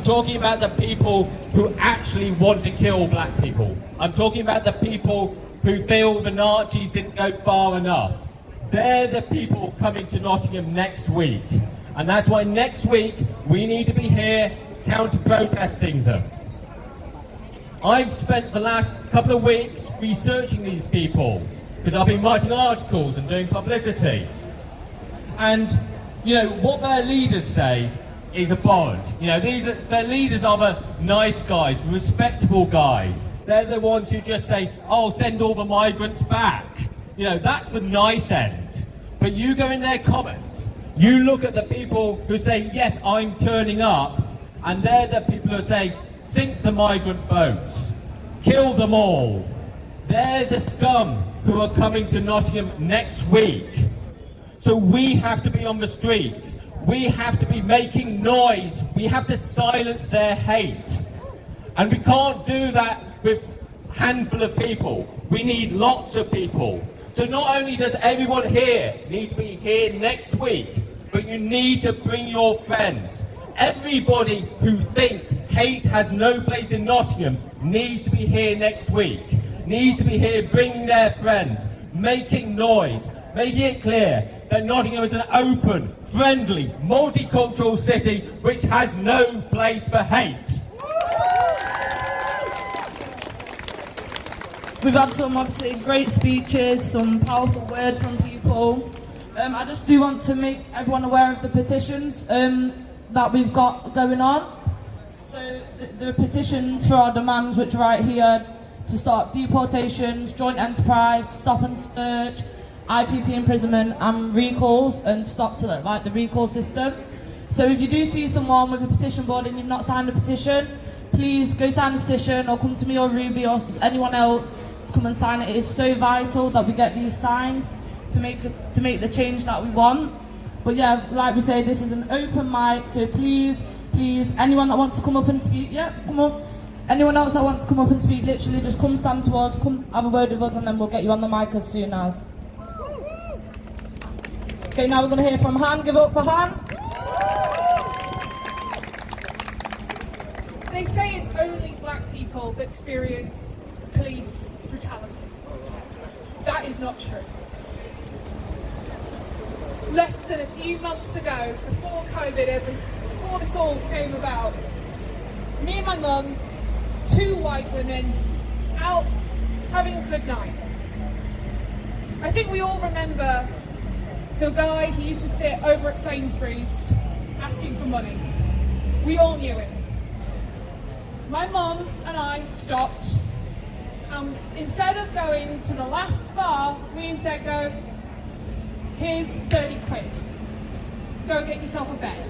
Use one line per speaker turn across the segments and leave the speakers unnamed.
talking about the people who actually want to kill black people. I'm talking about the people who feel the Nazis didn't go far enough. They're the people coming to Nottingham next week. And that's why next week we need to be here counter-protesting them. I've spent the last couple of weeks researching these people because I've been writing articles and doing publicity. And, you know, what their leaders say is abhorrent. You know, their leaders are the nice guys, respectable guys. They're the ones who just say, oh, send all the migrants back. You know, that's the nice end. But you go in their comments, you look at the people who say, yes, I'm turning up, and they're the people who say, sink the migrant boats, kill them all. They're the scum who are coming to Nottingham next week. So we have to be on the streets. We have to be making noise. We have to silence their hate. And we can't do that with a handful of people. We need lots of people. So not only does everyone here need to be here next week, but you need to bring your friends. Everybody who thinks hate has no place in Nottingham needs to be here next week. Needs to be here bringing their friends, making noise, making it clear that Nottingham is an open, friendly, multicultural city which has no place for hate.
We've had some obviously great speeches, some powerful words from people. I just do want to make everyone aware of the petitions that we've got going on. So the petitions for our demands, which are right here, to stop deportations, joint enterprise, stop and search, IPP imprisonment and recalls, and stop to the recall system. So if you do see someone with a petition board and you've not signed a petition, please go sign the petition or come to me or Ruby or anyone else to come and sign it. It is so vital that we get these signed to make the change that we want. But yeah, like we say, this is an open mic, so please, anyone that wants to come up and speak, yeah, come up. Anyone else that wants to come up and speak, literally just come stand to us, come have a word with us, and then we'll get you on the mic as soon as. Okay, now we're going to hear from Han. Give it up for Han.
They say it's only black people that experience police brutality. That is not true. Less than a few months ago, before COVID, before this all came about, me and my mum, two white women, out having a good night. I think we all remember the guy who used to sit over at Sainsbury's asking for money. We all knew him. My mum and I stopped, and instead of going to the last bar, we instead go, here's 30 quid, go get yourself a bed.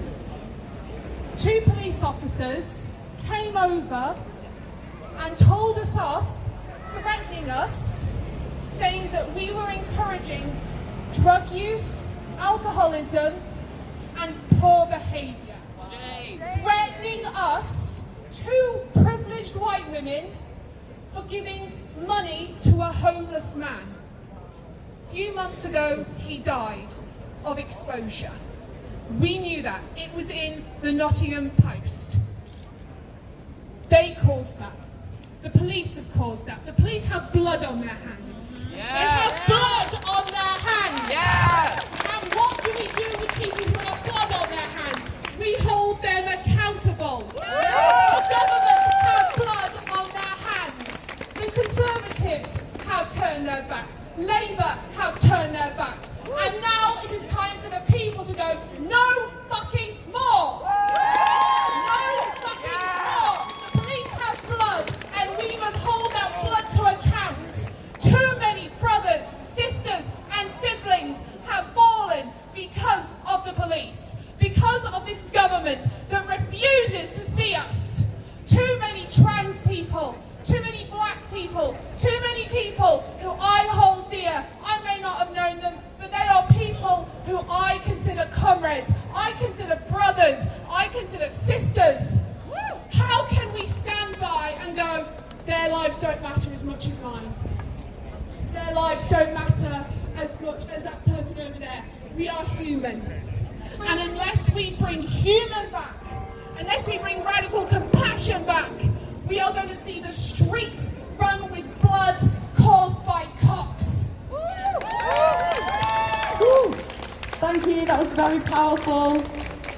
Two police officers came over and told us off, threatening us, saying that we were encouraging drug use, alcoholism and poor behaviour. Threatening us, two privileged white women, for giving money to a homeless man. A few months ago, he died of exposure. We knew that. It was in the Nottingham Post. They caused that. The police have caused that. The police have blood on their hands. Yeah. They have blood on their hands. Yeah. And what do we do with people who have blood on their hands? We hold them accountable. Yeah. The government have blood on their hands. The Conservatives have turned their backs. Labour have turned their backs. And now it is time for the people to go, no fucking more. No fucking more. The police have blood, and we must hold that blood to account. Too many brothers, sisters and siblings have fallen because of the police, because of this government that refuses to see us. Too many trans people, too many black people, too many people who I hold dear. I may not have known them, but they are people who I consider comrades, I consider brothers, I consider sisters. How can we stand by and go, their lives don't matter as much as mine? Their lives don't matter as much as that person over there. We are human. And unless we bring human back, unless we bring radical compassion back, we are going to see the streets run with blood caused by cops.
Woo. Thank you, that was very powerful.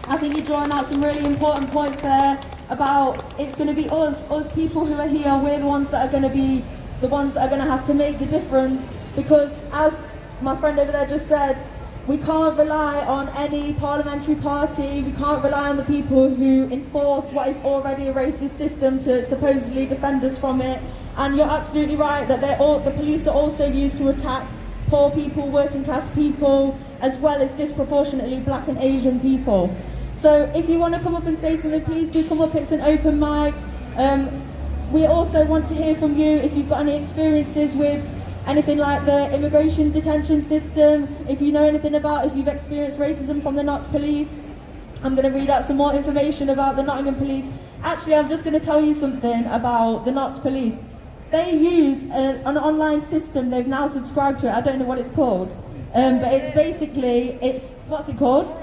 I think you're drawing out some really important points there about it's going to be us people who are here, we're the ones that are going to be the ones that are going to have to make the difference, because as my friend over there just said, we can't rely on any parliamentary party, we can't rely on the people who enforce what is already a racist system to supposedly defend us from it. And you're absolutely right that the police are also used to attack poor people, working class people, as well as disproportionately black and Asian people. So if you want to come up and say something, please do come up, it's an open mic. We also want to hear from you if you've got any experiences with anything like the immigration detention system, if you know anything about, if you've experienced racism from the Notts police. I'm going to read out some more information about the Nottingham police. Actually, I'm just going to tell you something about the Notts police. They use an online system, they've now subscribed to it, I don't know what it's called, but it's basically, what's it called?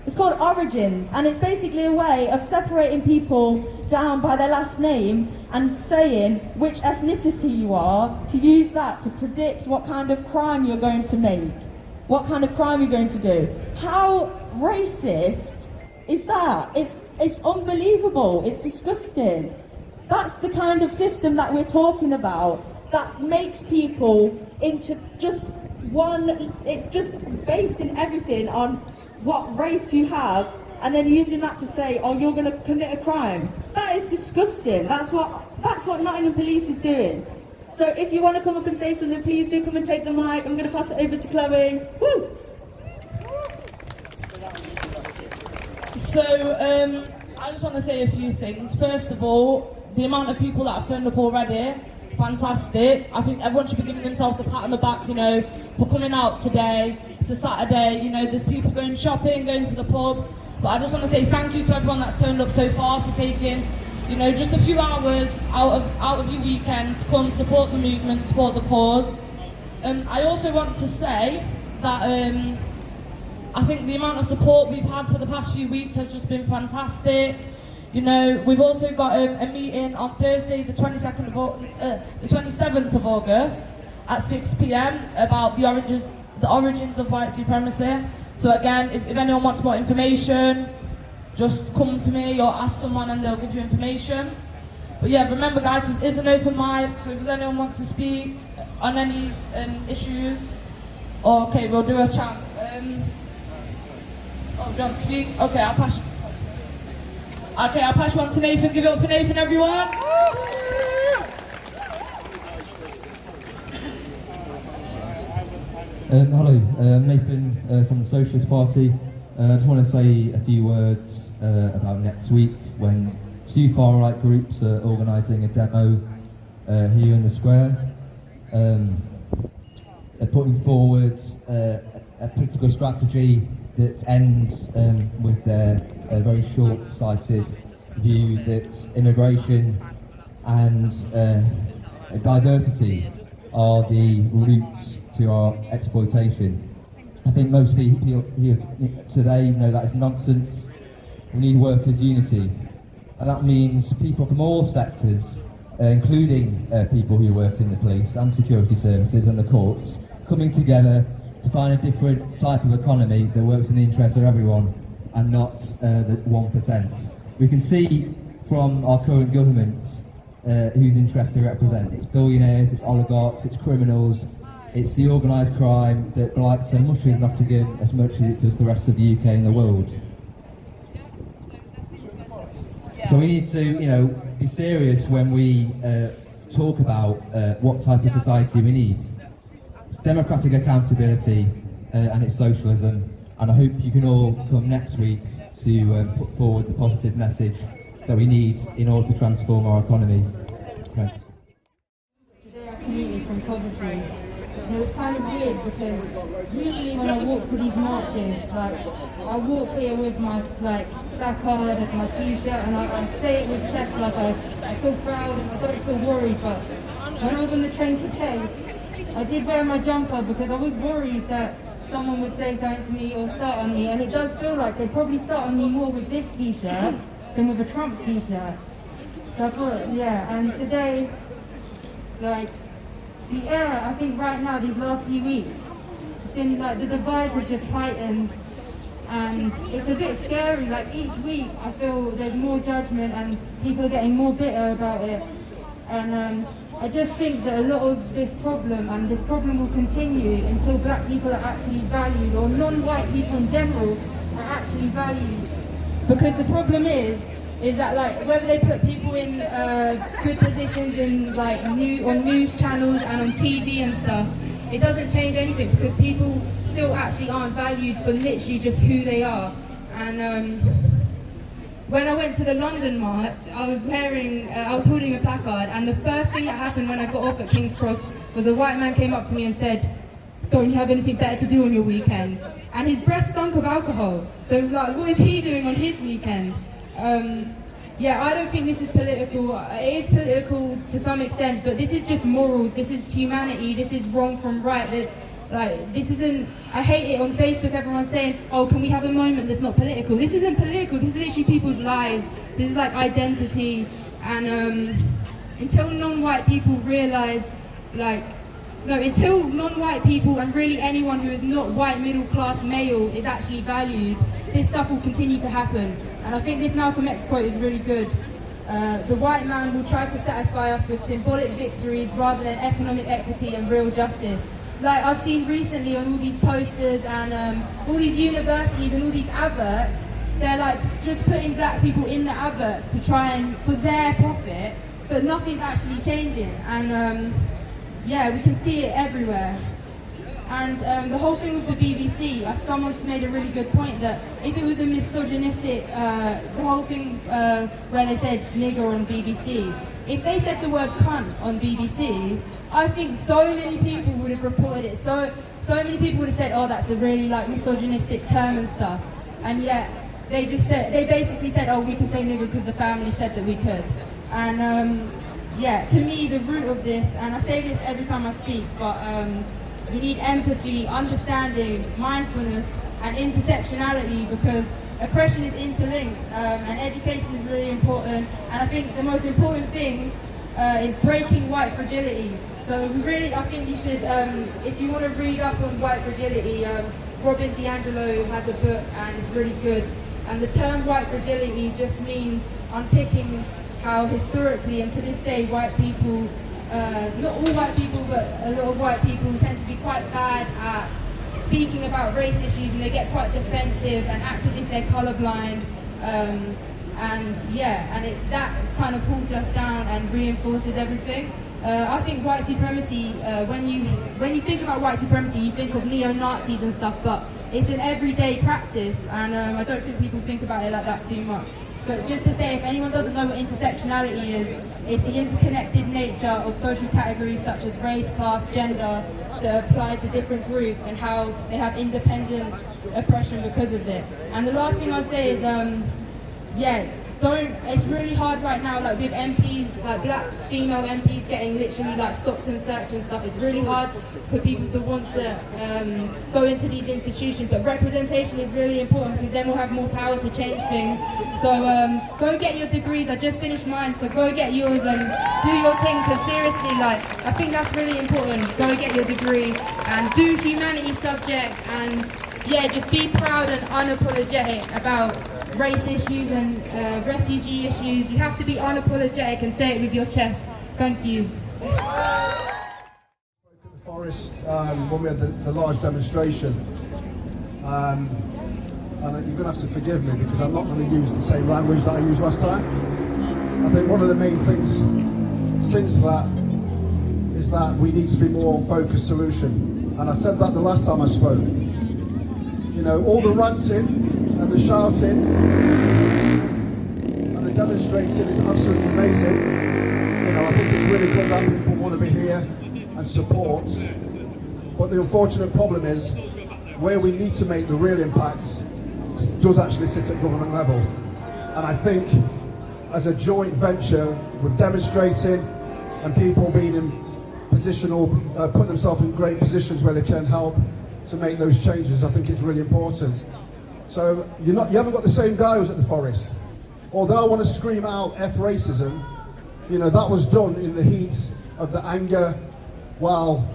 It's called Origins, and it's basically a way of separating people down by their last name and saying which ethnicity you are, to use that to predict what kind of crime you're going to make, what kind of crime you're going to do. How racist is that? It's unbelievable, it's disgusting. That's the kind of system that we're talking about, that makes people into just one, it's just basing everything on what race you have, and then using that to say, oh, you're going to commit a crime. That is disgusting. That's what Nottingham Police is doing. So if you want to come up and say something, please do come and take the mic. I'm going to pass it over to Chloe. Woo!
So I just want to say a few things. First of all, the amount of people that have turned up already, fantastic. I think everyone should be giving themselves a pat on the back, you know, for coming out today. It's a Saturday, you know, there's people going shopping, going to the pub. But I just want to say thank you to everyone that's turned up so far for taking, you know, just a few hours out of your weekend to come support the movement, support the cause. I also want to say that I think the amount of support we've had for the past few weeks has just been fantastic. You know, we've also got a meeting on Thursday, the 27th of August at 6 p.m. about the origins of white supremacy. So again, if anyone wants more information, just come to me or ask someone and they'll give you information. But yeah, remember guys, this is an open mic, so does anyone want to speak on any issues? Okay, we'll do a chat. Oh, do you want to speak? Okay, I'll pass you on to Nathan. Give it up for Nathan, everyone.
Hello, Nathan from the Socialist Party. I just want to say a few words about next week when two far-right groups are organising a demo here in the square. They're putting forward a political strategy that ends with their very short-sighted view that immigration and diversity are the roots to our exploitation. I think most people here today know that is nonsense. We need workers' unity, and that means people from all sectors, including people who work in the police and security services and the courts, coming together to find a different type of economy that works in the interest of everyone and not the 1%. We can see from our current government whose interests they represent. It's billionaires, it's oligarchs, it's criminals, it's the organised crime that blights so much of Nottingham as much as it does the rest of the UK and the world. So we need to, you know, be serious when we talk about what type of society we need. It's democratic accountability and it's socialism, and I hope you can all come next week to put forward the positive message that we need in order to transform our economy. Thanks.
Today our community from Coventry. And it was kind of weird because usually when I walk to these marches, like I walk here with my placard and my t-shirt, and I say it with chest, like I feel proud and I don't feel worried. But when I was on the train today, I did wear my jumper because I was worried that someone would say something to me or start on me, and it does feel like they'd probably start on me more with this t-shirt
than with a Trump t-shirt. So I thought, yeah, and today, like, the air, I think right now, these last few weeks, it's been like the divides have just heightened, and it's a bit scary. Like each week I feel there's more judgment and people are getting more bitter about it, and I just think that a lot of this problem, and this problem will continue until black people are actually valued, or non-white people in general are actually valued. Because the problem is that like whether they put people in good positions in like on news channels and on TV and stuff, it doesn't change anything because people still actually aren't valued for literally just who they are. And when I went to the London March, I was holding a placard, and the first thing that happened when I got off at King's Cross was a white man came up to me and said, "Don't you have anything better to do on your weekend?" And his breath stunk of alcohol. So like, what is he doing on his weekend? Yeah, I don't think this is political. It is political to some extent, but this is just morals. This is humanity. This is wrong from right. Like, this isn't. I hate it on Facebook. Everyone's saying, "Oh, can we have a moment that's not political?" This isn't political. This is literally people's lives. This is like identity. And until non-white people realise, until non-white people and really anyone who is not white middle-class male is actually valued, this stuff will continue to happen. And I think this Malcolm X quote is really good. The white man will try to satisfy us with symbolic victories rather than economic equity and real justice. Like I've seen recently on all these posters and all these universities and all these adverts, they're like just putting black people in the adverts to try and, for their profit, but nothing's actually changing. And yeah, we can see it everywhere. And the whole thing with the BBC, someone's made a really good point that if it was a misogynistic, the whole thing where they said nigger on BBC, if they said the word cunt on BBC, I think so many people would have reported it. So many people would have said, "Oh, that's a really like misogynistic term and stuff." And yet they basically said, "Oh, we can say nigger because the family said that we could." And yeah, to me, the root of this, and I say this every time I speak, but we need empathy, understanding, mindfulness, and intersectionality, because oppression is interlinked, and education is really important. And I think the most important thing is breaking white fragility. So I think you should, if you want to read up on white fragility, Robin DiAngelo has a book and it's really good. And the term white fragility just means unpicking how historically and to this day white people, not all white people, but a lot of white people tend to be quite bad at speaking about race issues, and they get quite defensive and act as if they're colourblind. And yeah, and that kind of holds us down and reinforces everything. I think white supremacy, when you think about white supremacy, you think of neo-Nazis and stuff, but it's an everyday practice, and I don't think people think about it like that too much. But just to say, if anyone doesn't know what intersectionality is, it's the interconnected nature of social categories such as race, class, gender that apply to different groups and how they have independent oppression because of it. And the last thing I'd say is, yeah, it's really hard right now, like with MPs, like black female MPs getting literally like stopped and searched and stuff. It's really hard for people to want to go into these institutions, but representation is really important because then we'll have more power to change things. So go get your degrees. I just finished mine, so go get yours and do your thing, because seriously, like, I think that's really important. Go get your degree and do humanities subjects, and yeah, just be proud and unapologetic about race issues and refugee issues. You have to be unapologetic and say it with your chest. Thank you.
At the forest when we had the large demonstration, and you're going to have to forgive me because I'm not going to use the same language that I used last time. I think one of the main things since that is that we need to be more focused solution, and I said that the last time I spoke. You know, all the ranting and the shouting and the demonstrating is absolutely amazing. You know, I think it's really good that people want to be here and support. But the unfortunate problem is, where we need to make the real impacts does actually sit at government level. And I think as a joint venture with demonstrating and people being in positional, put themselves in great positions where they can help to make those changes, I think it's really important. So you haven't got the same guy who was at the forest. although I want to scream out F racism, you know, that was done in the heat of the anger while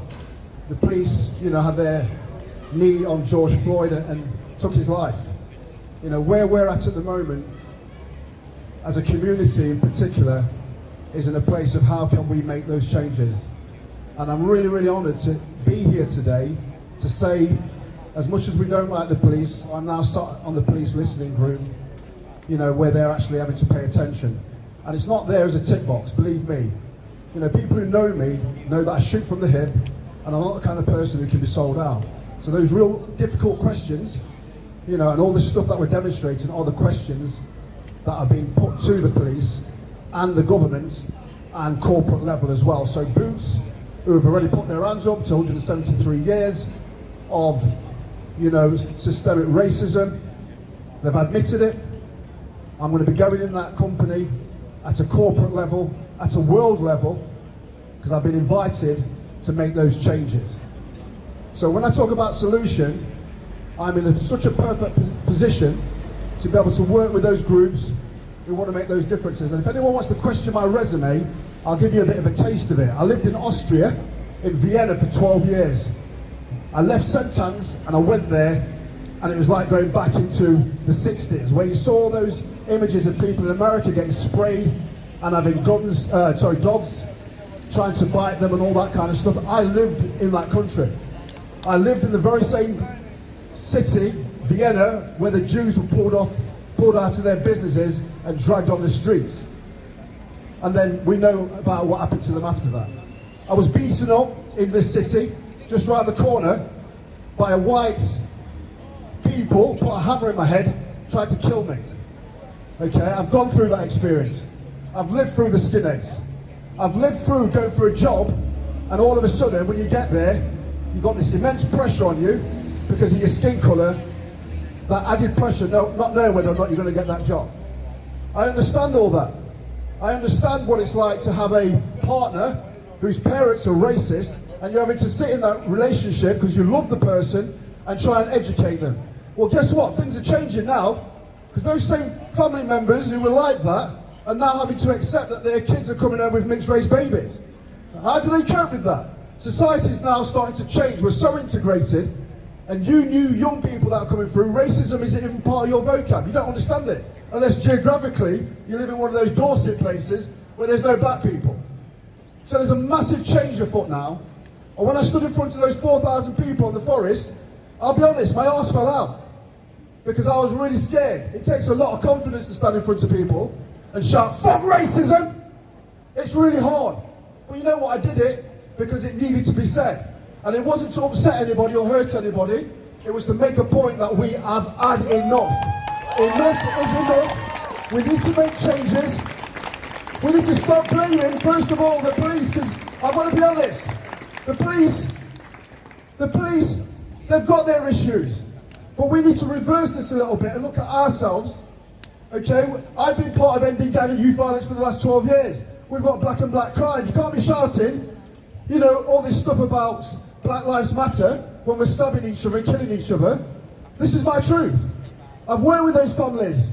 the police, you know, had their knee on George Floyd and took his life. You know, where we're at the moment, as a community in particular, is in a place of how can we make those changes. And I'm really, really honoured to be here today to say, as much as we don't like the police, I'm now sat on the police listening group, you know, where they're actually having to pay attention. And it's not there as a tick box, believe me. You know, people who know me know that I shoot from the hip, and I'm not the kind of person who can be sold out. So those real difficult questions, you know, and all the stuff that we're demonstrating are the questions that are being put to the police and the government and corporate level as well. So Boots, who have already put their hands up to 173 years of, you know, systemic racism, they've admitted it. I'm going to be going in that company at a corporate level, at a world level, because I've been invited to make those changes. So when I talk about solution, I'm in such a perfect position to be able to work with those groups who want to make those differences. And if anyone wants to question my resume, I'll give you a bit of a taste of it. I lived in Austria, in Vienna for 12 years. I left Sentans and I went there, and it was like going back into the 60s, where you saw those images of people in America getting sprayed and having dogs trying to bite them and all that kind of stuff. I lived in that country. I lived in the very same city, Vienna, where the Jews were pulled out of their businesses and dragged on the streets. And then we know about what happened to them after that. I was beaten up in this city, just round the corner, by a white people, put a hammer in my head, tried to kill me. Okay, I've gone through that experience. I've lived through the skinheads. I've lived through going for a job, and all of a sudden, when you get there, you've got this immense pressure on you because of your skin colour, that added pressure, not knowing whether or not you're going to get that job. I understand all that. I understand what it's like to have a partner whose parents are racist, and you're having to sit in that relationship because you love the person and try and educate them. Well, guess what? Things are changing now, because those same family members who were like that are now having to accept that their kids are coming home with mixed race babies. How do they cope with that? Society is now starting to change. We're so integrated, and you new young people that are coming through, racism isn't even part of your vocab. You don't understand it, unless geographically you live in one of those Dorset places where there's no black people. So there's a massive change afoot now. And when I stood in front of those 4,000 people in the forest, I'll be honest, my arse fell out, because I was really scared. It takes a lot of confidence to stand in front of people and shout, "Fuck racism!" It's really hard. But you know what, I did it because it needed to be said. And it wasn't to upset anybody or hurt anybody, it was to make a point that we have had enough. Enough is enough. We need to make changes. We need to stop blaming, first of all, the police, because I've got to be honest, the police, they've got their issues. But we need to reverse this a little bit and look at ourselves. Okay, I've been part of ending gang and youth violence for the last 12 years. We've got black and black crime. You can't be shouting, you know, all this stuff about Black Lives Matter when we're stabbing each other and killing each other. This is my truth. I've worked with those families,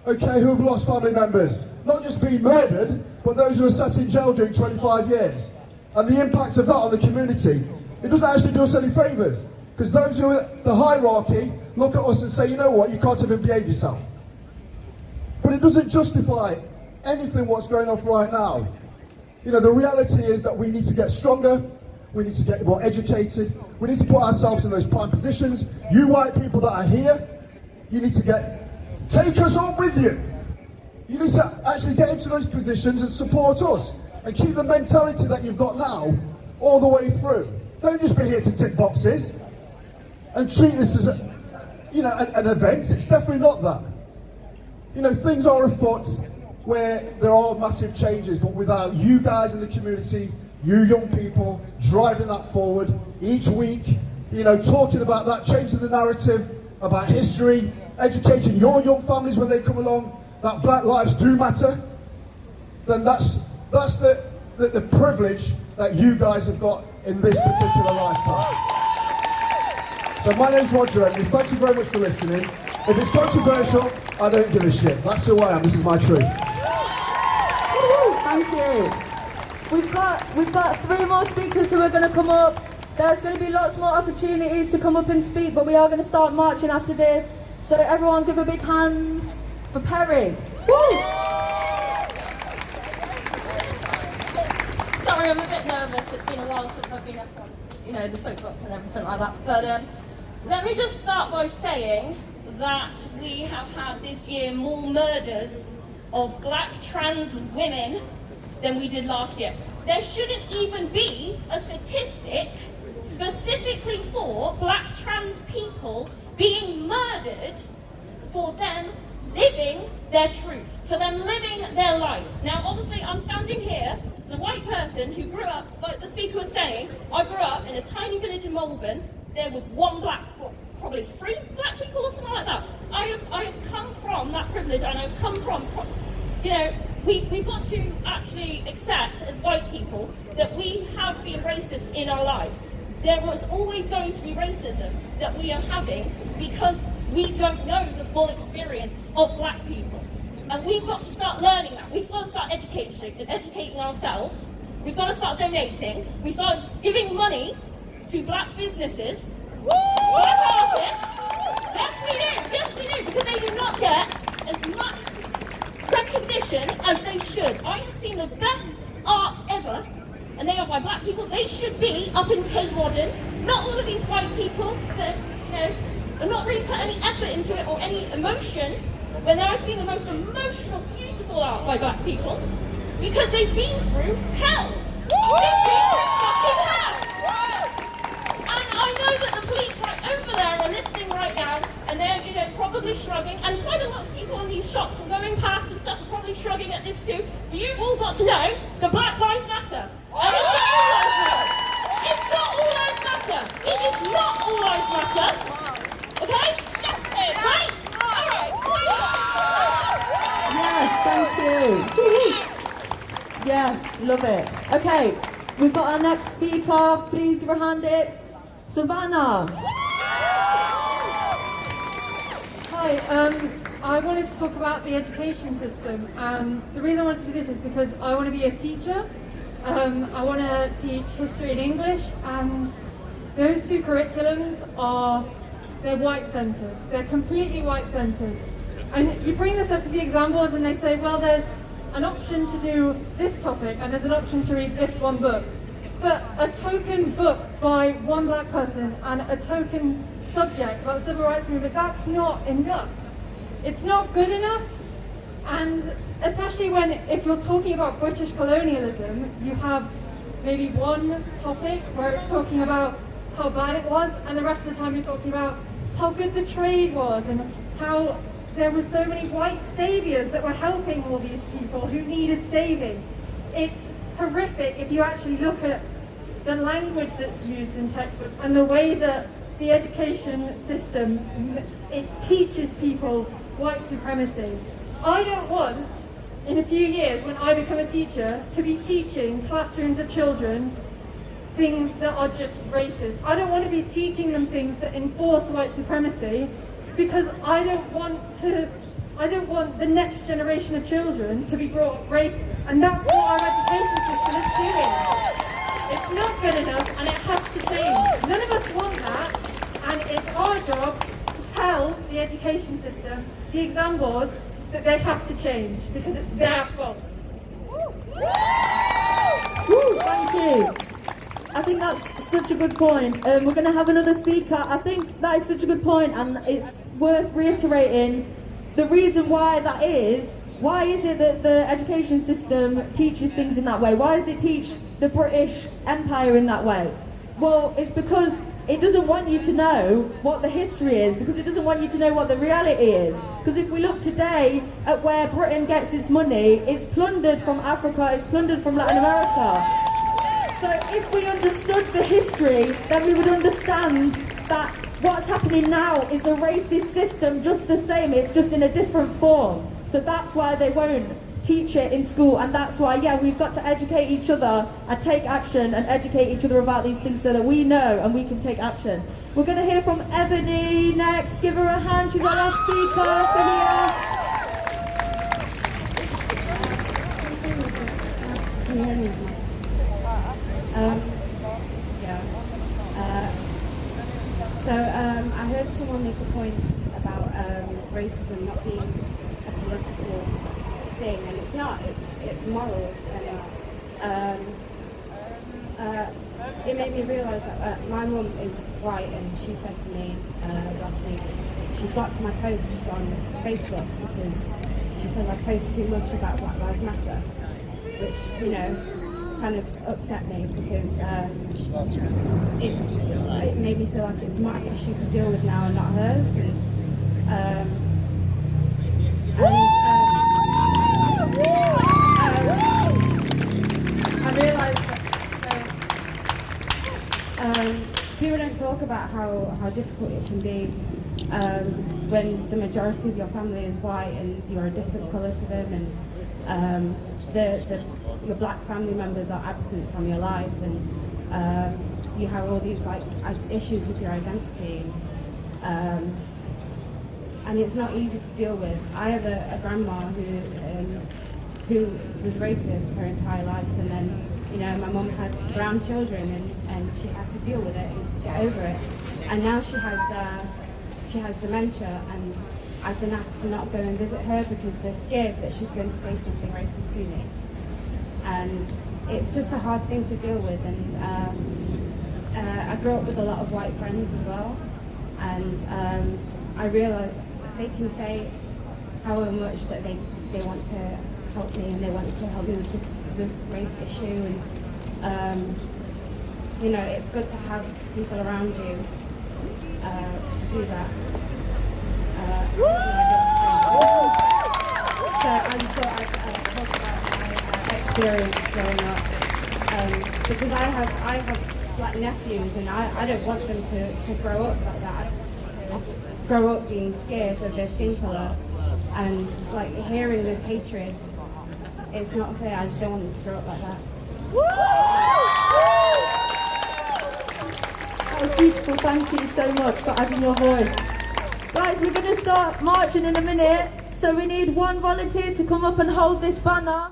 okay, who have lost family members. Not just being murdered, but those who are sat in jail doing 25 years. And the impact of that on the community. It doesn't actually do us any favours. Because those who are at the hierarchy look at us and say, you know what, you can't even behave yourself. But it doesn't justify anything what's going on right now. You know, the reality is that we need to get stronger, we need to get more educated, we need to put ourselves in those prime positions. You white people that are here, you need to take us on with you. You need to actually get into those positions and support us, and keep the mentality that you've got now all the way through. Don't just be here to tick boxes and treat this as an event. It's definitely not that. You know, things are afoot where there are massive changes, but without you guys in the community, you young people driving that forward each week, you know, talking about that, changing the narrative about history, educating your young families when they come along that black lives do matter, then that's the privilege that you guys have got in this particular lifetime. So my name's Roger, and thank you very much for listening. If it's controversial, I don't give a shit. That's who I am. This is my truth.
Thank you. We've got 3 more speakers who are going to come up. There's going to be lots more opportunities to come up and speak, but we are going to start marching after this. So everyone give a big hand for Perry. Woo!
Sorry, I'm a bit nervous. It's been a while since I've been up on, the soapbox and everything like that. But let me just start by saying that we have had this year more murders of black trans women than we did last year. There shouldn't even be a statistic specifically for black trans people being murdered for them living their truth, for them living their life. Now, obviously, I'm standing here as a white person who grew up, like the speaker was saying, I grew up in a tiny village in Malvern. There was probably 3 black people or something like that. I have come from that privilege, and I've come from, we've got to actually accept as white people that we have been racist in our lives. There was always going to be racism that we are having because we don't know the full experience of black people. And we've got to start learning that. We've got to start educating ourselves. We've got to start donating. We start giving money to black businesses, black artists. Yes we do, because they do not get as much recognition as they should. I have seen the best art ever, and they are by black people. They should be up in Tate Modern. Not all of these white people that, are not really put any effort into it or any emotion, when I've seen the most emotional, beautiful art by black people, because they've been through hell. They've been through fucking hell. And I know that the police right over there are listening right now, and they're, probably shrugging, and quite a lot of people in these shops and going past and stuff are probably shrugging at this too. But you've all got to know that Black Lives Matter. And it's not all lives matter. It's not all lives matter. It is not all lives matter. Okay? Yes, right?
Yes, thank you. Yes, love it. Okay, we've got our next speaker. Please give her a hand. It's Savannah.
Hi, I wanted to talk about the education system, and the reason I wanted to do this is because I want to be a teacher. I want to teach history and English, and those 2 curriculums they're white-centered. They're completely white-centered. And you bring this up to the exam boards and they say, well, there's an option to do this topic and there's an option to read this one book. But a token book by one black person and a token subject about the civil rights movement, that's not enough. It's not good enough. And especially if you're talking about British colonialism, you have maybe one topic where it's talking about how bad it was, and the rest of the time you're talking about how good the trade was and how there were so many white saviours that were helping all these people who needed saving. It's horrific if you actually look at the language that's used in textbooks and the way that the education system, it teaches people white supremacy. I don't want, in a few years, when I become a teacher, to be teaching classrooms of children things that are just racist. I don't want to be teaching them things that enforce white supremacy, because I don't want the next generation of children to be brought up racist. And that's what our education system is doing. It's not good enough, and it has to change. None of us want that, and it's our job to tell the education system, the exam boards, that they have to change, because it's their fault.
Woo, thank you. I think that's such a good point. We're going to have another speaker. I think that is such a good point, and it's worth reiterating the reason why that is. Why is it that the education system teaches things in that way? Why does it teach the British Empire in that way? Well, it's because it doesn't want you to know what the history is, because it doesn't want you to know what the reality is. Because if we look today at where Britain gets its money, it's plundered from Africa, it's plundered from Latin America. So if we understood the history, then we would understand that what's happening now is a racist system just the same, it's just in a different form. So that's why they won't teach it in school, and that's why, yeah, we've got to educate each other and take action and educate each other about these things so that we know and we can take action. We're going to hear from Ebony next. Give her a hand. She's our last speaker for here.
Can you hear me? I heard someone make a point about racism not being a political thing, and it's not. It's morals, and it made me realise that my mum is white, and she said to me last week she's blocked my posts on Facebook because she says I post too much about Black Lives Matter, which kind of upset me because it made me feel like it's my issue to deal with now and not hers, and I realised that people don't talk about how difficult it can be when the majority of your family is white and you're a different colour to them, and your black family members are absent from your life, and you have all these issues with your identity, and it's not easy to deal with. I have a grandma who was racist her entire life, and then my mum had brown children, and she had to deal with it and get over it, and now she has dementia, and I've been asked to not go and visit her because they're scared that she's going to say something racist to me. And it's just a hard thing to deal with, and I grew up with a lot of white friends as well, and I realised that they can say however much that they want to help me, and they want to help me with the race issue, and it's good to have people around you to do that. So I just thought I'd talk about my experience growing up, because I have black nephews, and I don't want them to grow up like that. Grow up being scared of their skin colour, and hearing this hatred. It's not fair. I just don't want them to grow up like that.
That was beautiful. Thank you so much for adding your voice. Guys, we're going to start marching in a minute, so we need one volunteer to come up and hold this banner.